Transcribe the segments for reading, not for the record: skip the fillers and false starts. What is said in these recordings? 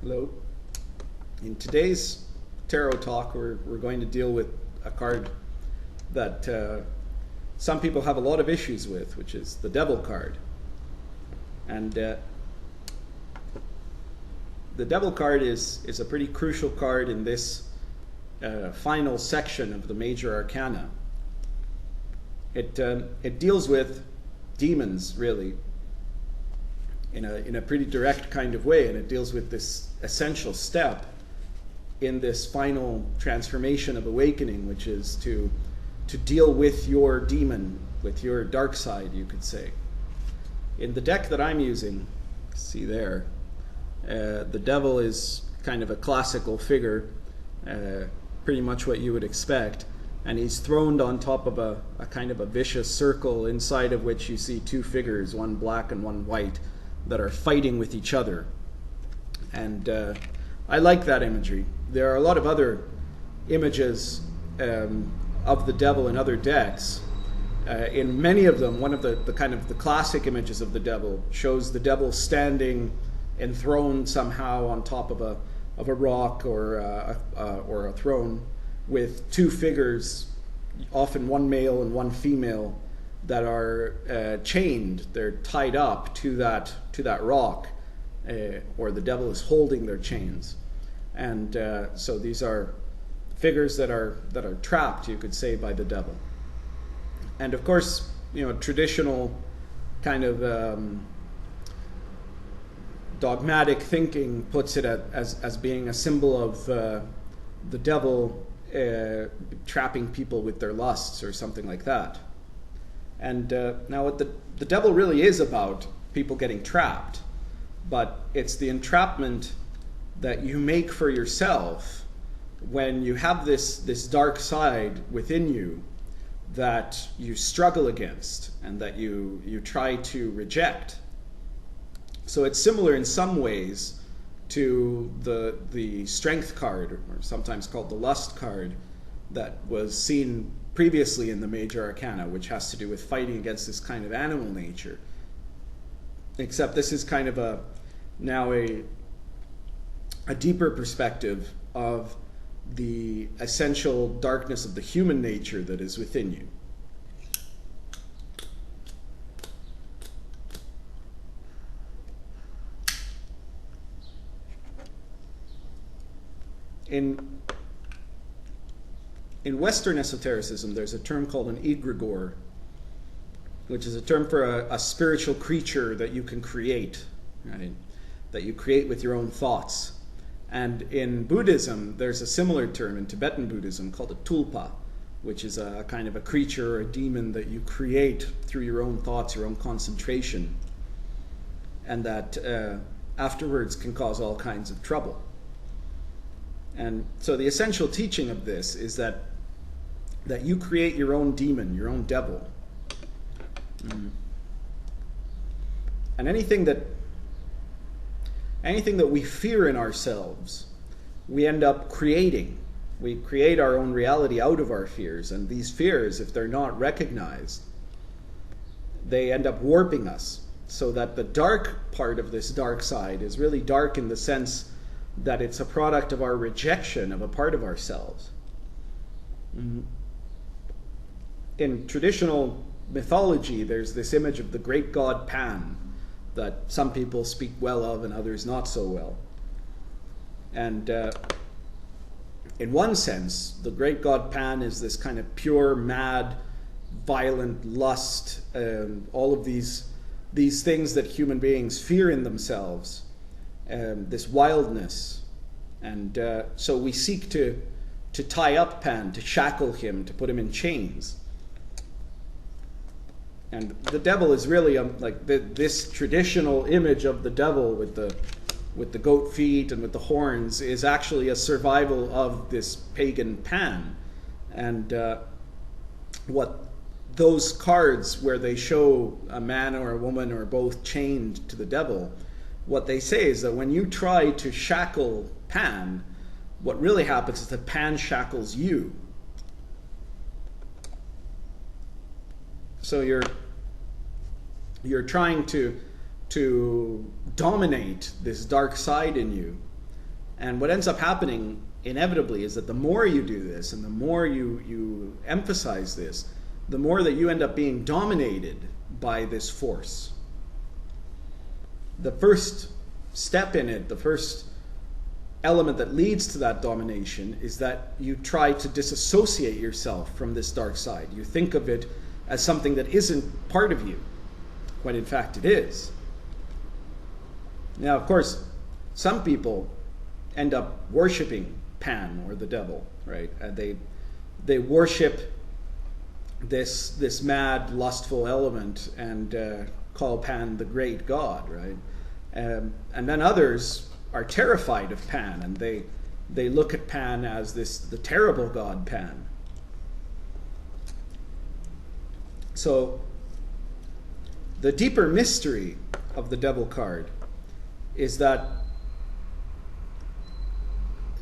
Hello. In today's tarot talk, we're going to deal with a card that some people have a lot of issues with, which is the Devil card. And the Devil card is a pretty crucial card in this final section of the major arcana. It deals with demons, really, in a pretty direct kind of way, and it deals with this essential step in this final transformation of awakening, which is to deal with your demon, with your dark side, you could say. In the deck that I'm using, see there, the Devil is kind of a classical figure, pretty much what you would expect, and he's throned on top of a kind of a vicious circle, inside of which you see two figures, one black and one white, that are fighting with each other. And I like that imagery. There are a lot of other images of the Devil in other decks. In many of them, one of the kind of the classic images of the Devil shows the Devil standing enthroned somehow on top of a rock or a throne, with two figures, often one male and one female, that are chained. They're tied up to that rock, or the Devil is holding their chains. And so these are figures that are trapped, you could say, by the Devil. And of course, traditional kind of dogmatic thinking puts it as being a symbol of the Devil trapping people with their lusts or something like that. And now what the Devil really is about people getting trapped, but it's the entrapment that you make for yourself when you have this dark side within you that you struggle against and that you try to reject. So it's similar in some ways to the Strength card, or sometimes called the Lust card, that was seen previously in the major arcana, which has to do with fighting against this kind of animal nature. Except this is kind of now a deeper perspective of the essential darkness of the human nature that is within you. In Western esotericism, there's a term called an egregore, which is a term for a spiritual creature that you can create, right? That you create with your own thoughts. And in Buddhism, there's a similar term in Tibetan Buddhism called a tulpa, which is a kind of a creature or a demon that you create through your own thoughts, your own concentration, and that afterwards can cause all kinds of trouble. And so the essential teaching of this is that you create your own demon, your own devil. And anything that we fear in ourselves, we end up creating. We create our own reality out of our fears, and these fears, if they're not recognized, they end up warping us, so that the dark part of this dark side is really dark in the sense that it's a product of our rejection of a part of ourselves. In traditional mythology, there's this image of the great god Pan that some people speak well of and others not so well. And in one sense, the great god Pan is this kind of pure, mad, violent lust, all of these things that human beings fear in themselves, this wildness. And so we seek to tie up Pan, to shackle him, to put him in chains. And the Devil is really like this traditional image of the Devil with the goat feet and with the horns is actually a survival of this pagan Pan. And what those cards where they show a man or a woman or both chained to the Devil, what they say is that when you try to shackle Pan, what really happens is that Pan shackles you. So you're trying to dominate this dark side in you, And what ends up happening inevitably is that the more you do this and the more you emphasize this, the more that you end up being dominated by this force. The first step in it, the first element that leads to that domination, is that you try to disassociate yourself from this dark side. You think of it as something that isn't part of you, when in fact it is. Now, of course, some people end up worshiping Pan or the devil, right? They worship this mad, lustful element and call Pan the great god, right? And then others are terrified of Pan, and they look at Pan as the terrible god Pan. So the deeper mystery of the devil card is that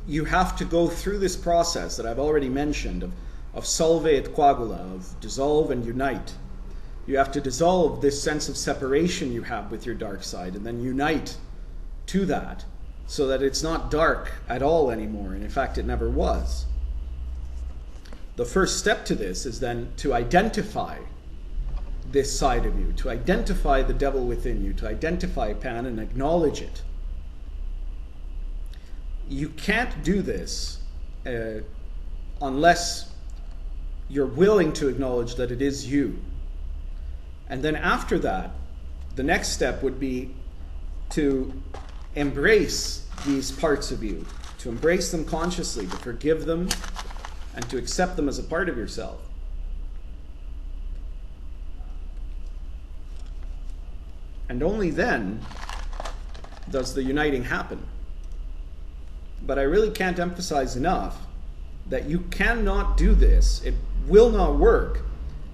you have to go through this process that I've already mentioned of solve et coagula, of dissolve and unite. You have to dissolve this sense of separation you have with your dark side and then unite to that so that it's not dark at all anymore, and in fact it never was. The first step to this is then to identify this side of you, to identify the devil within you, to identify Pan and acknowledge it. You can't do this unless you're willing to acknowledge that it is you. And then after that, the next step would be to embrace these parts of you, to embrace them consciously, to forgive them, and to accept them as a part of yourself. And only then does the uniting happen. But I really can't emphasize enough that you cannot do this. It will not work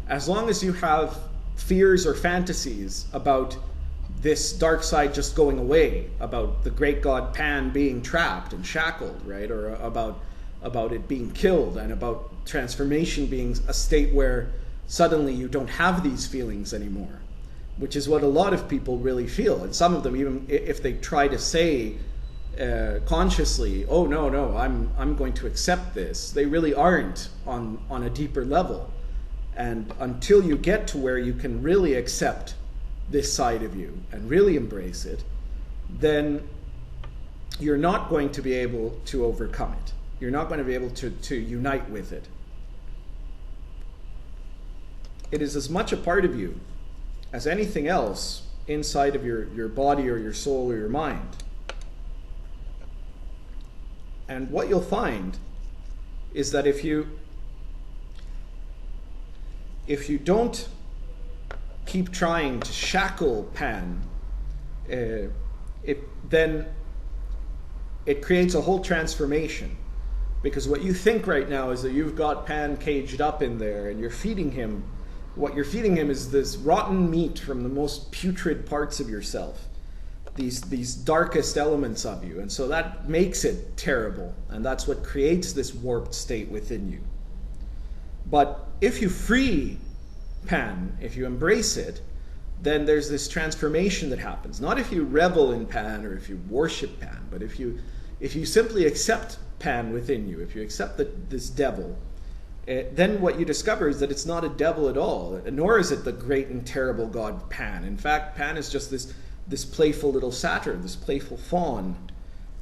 as long as you have fears or fantasies about this dark side just going away, about the great god Pan being trapped and shackled, right? Or about it being killed, and about transformation being a state where suddenly you don't have these feelings anymore, which is what a lot of people really feel. And some of them, even if they try to say consciously, oh no, I'm going to accept this, they really aren't on a deeper level. And until you get to where you can really accept this side of you and really embrace it, then you're not going to be able to overcome it. You're not going to be able to unite with it. It is as much a part of you as anything else inside of your body or your soul or your mind. And what you'll find is that if you don't keep trying to shackle Pan, then it creates a whole transformation. Because what you think right now is that you've got Pan caged up in there and you're feeding him. What you're feeding him is this rotten meat from the most putrid parts of yourself, these darkest elements of you. And so that makes it terrible, and that's what creates this warped state within you. But if you free Pan, if you embrace it, then there's this transformation that happens. Not if you revel in Pan or if you worship Pan, but if you simply accept Pan within you, if you accept this devil, then what you discover is that it's not a devil at all, nor is it the great and terrible god Pan. In fact, Pan is just this playful little satyr, this playful faun,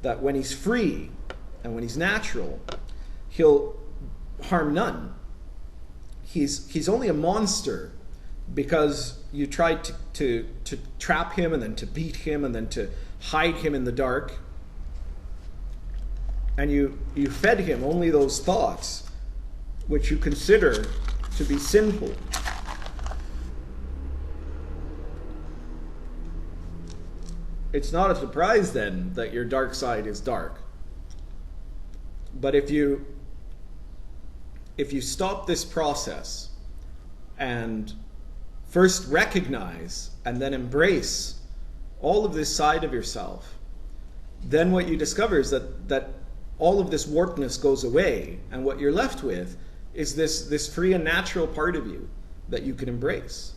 that when he's free and when he's natural, he'll harm none. He's only a monster because you tried to trap him and then to beat him and then to hide him in the dark. And you fed him only those thoughts which you consider to be sinful. It's not a surprise then that your dark side is dark. But if you stop this process and first recognize and then embrace all of this side of yourself, then what you discover is that all of this warpedness goes away, and what you're left with is this free and natural part of you that you can embrace.